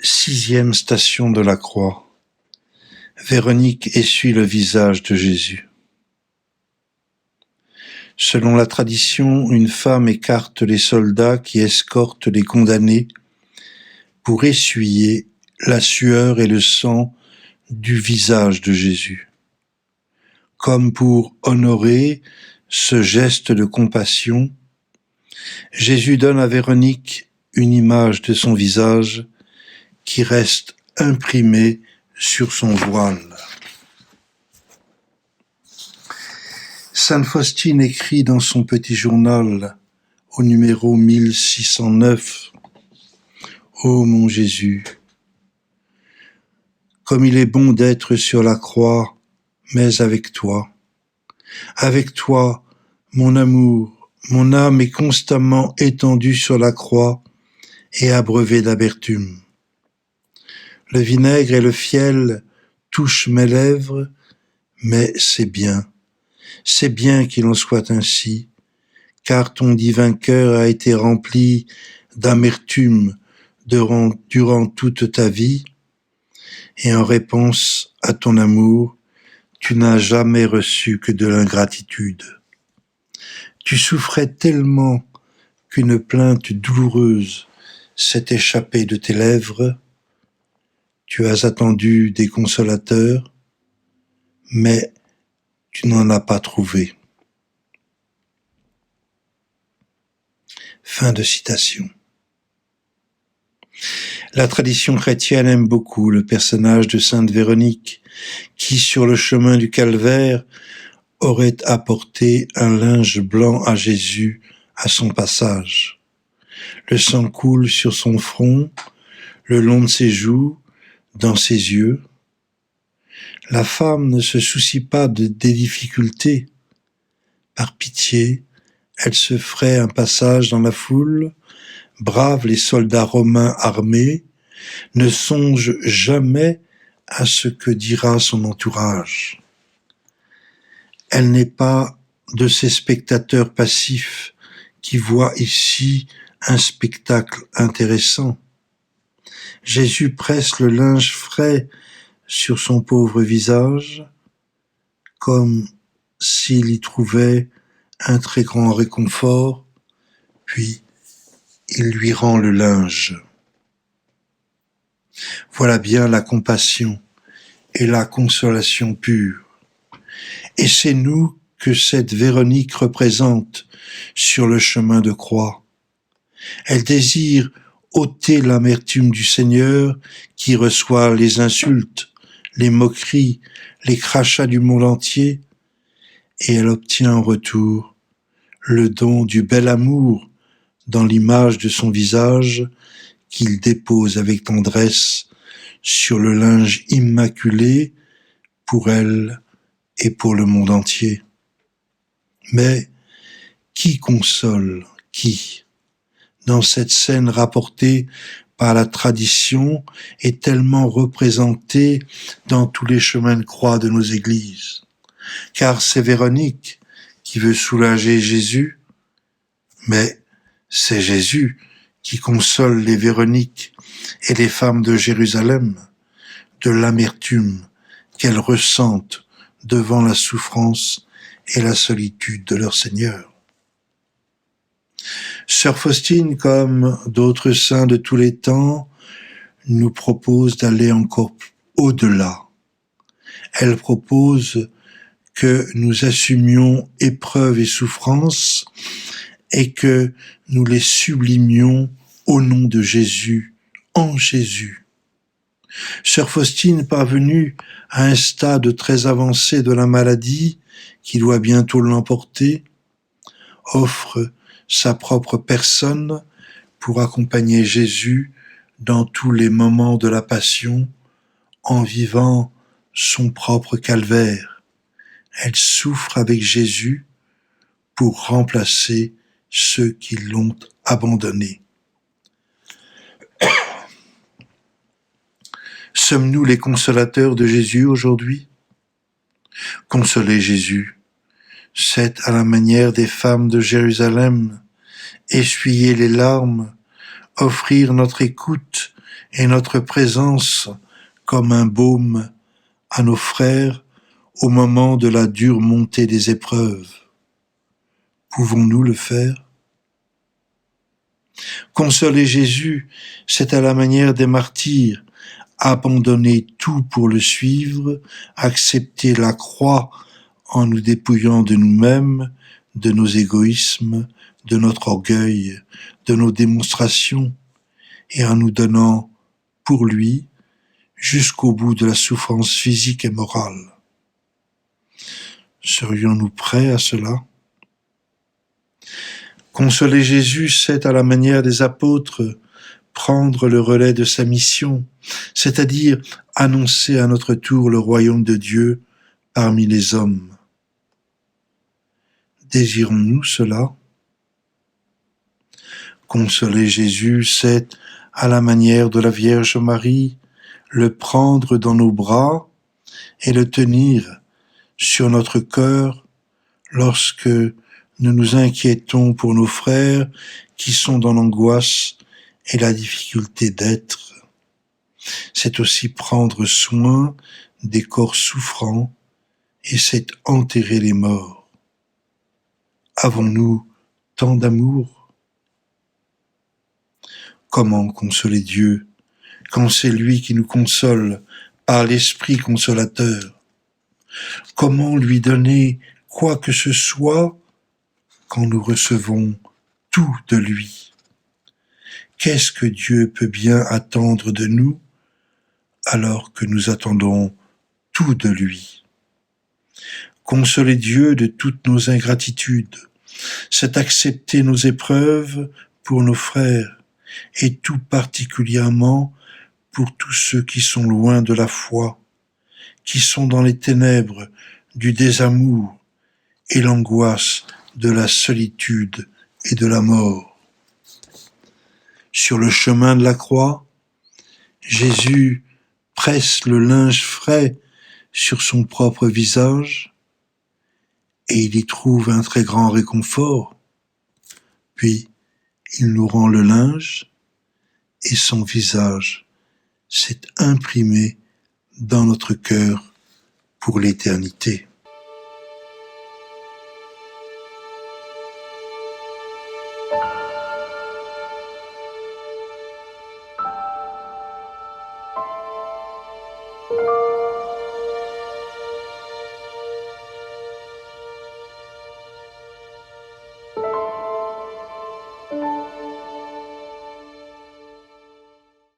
Sixième station de la croix. Véronique essuie le visage de Jésus. Selon la tradition, une femme écarte les soldats qui escortent les condamnés pour essuyer la sueur et le sang du visage de Jésus. Comme pour honorer ce geste de compassion, Jésus donne à Véronique une image de son visage qui reste imprimée sur son voile. Sainte Faustine écrit dans son petit journal au numéro 1609 « Ô mon Jésus, comme il est bon d'être sur la croix, mais avec toi, mon amour, mon âme est constamment étendue sur la croix et abreuvée d'amertume. Le vinaigre et le fiel touchent mes lèvres, mais c'est bien qu'il en soit ainsi, car ton divin cœur a été rempli d'amertume durant toute ta vie, et en réponse à ton amour, tu n'as jamais reçu que de l'ingratitude. Tu souffrais tellement qu'une plainte douloureuse s'est échappée de tes lèvres. Tu as attendu des consolateurs, mais tu n'en as pas trouvé. » Fin de citation. La tradition chrétienne aime beaucoup le personnage de Sainte Véronique, qui, sur le chemin du Calvaire, aurait apporté un linge blanc à Jésus à son passage. Le sang coule sur son front, le long de ses joues, dans ses yeux. La femme ne se soucie pas des difficultés. Par pitié, elle se ferait un passage dans la foule, brave les soldats romains armés, ne songe jamais à ce que dira son entourage. Elle n'est pas de ces spectateurs passifs qui voient ici un spectacle intéressant. Jésus presse le linge frais sur son pauvre visage, comme s'il y trouvait un très grand réconfort, puis il lui rend le linge. Voilà bien la compassion et la consolation pure. Et c'est nous que cette Véronique représente sur le chemin de croix. Elle désire ôter l'amertume du Seigneur qui reçoit les insultes, les moqueries, les crachats du monde entier, et elle obtient en retour le don du bel amour dans l'image de son visage qu'il dépose avec tendresse sur le linge immaculé pour elle et pour le monde entier. Mais qui console qui, dans cette scène rapportée par la tradition et tellement représentée dans tous les chemins de croix de nos églises? Car c'est Véronique qui veut soulager Jésus, mais c'est Jésus qui console les Véroniques et les femmes de Jérusalem de l'amertume qu'elles ressentent devant la souffrance et la solitude de leur Seigneur. Sœur Faustine, comme d'autres saints de tous les temps, nous propose d'aller encore au-delà. Elle propose que nous assumions épreuves et souffrances et que nous les sublimions au nom de Jésus, en Jésus. Sœur Faustine, parvenue à un stade très avancé de la maladie, qui doit bientôt l'emporter, offre sa propre personne pour accompagner Jésus dans tous les moments de la passion, en vivant son propre calvaire. Elle souffre avec Jésus pour remplacer ceux qui l'ont abandonné. Sommes-nous les consolateurs de Jésus aujourd'hui? Consoler Jésus, c'est à la manière des femmes de Jérusalem, essuyer les larmes, offrir notre écoute et notre présence comme un baume à nos frères au moment de la dure montée des épreuves. Pouvons-nous le faire? Consoler Jésus, c'est à la manière des martyrs, abandonner tout pour le suivre, accepter la croix en nous dépouillant de nous-mêmes, de nos égoïsmes, de notre orgueil, de nos démonstrations, et en nous donnant pour lui jusqu'au bout de la souffrance physique et morale. Serions-nous prêts à cela? Consoler Jésus, c'est à la manière des apôtres prendre le relais de sa mission, c'est-à-dire annoncer à notre tour le royaume de Dieu parmi les hommes. Désirons-nous cela? Consoler Jésus, c'est, à la manière de la Vierge Marie, le prendre dans nos bras et le tenir sur notre cœur lorsque nous nous inquiétons pour nos frères qui sont dans l'angoisse et la difficulté d'être. C'est aussi prendre soin des corps souffrants et c'est enterrer les morts. Avons-nous tant d'amour? Comment consoler Dieu quand c'est lui qui nous console par l'Esprit consolateur? Comment lui donner quoi que ce soit quand nous recevons tout de lui? Qu'est-ce que Dieu peut bien attendre de nous alors que nous attendons tout de lui? Consoler Dieu de toutes nos ingratitudes, c'est accepter nos épreuves pour nos frères, et tout particulièrement pour tous ceux qui sont loin de la foi, qui sont dans les ténèbres du désamour et l'angoisse de la solitude et de la mort. Sur le chemin de la croix, Jésus presse le linge frais sur son propre visage et il y trouve un très grand réconfort. Puis, il nous rend le linge et son visage s'est imprimé dans notre cœur pour l'éternité.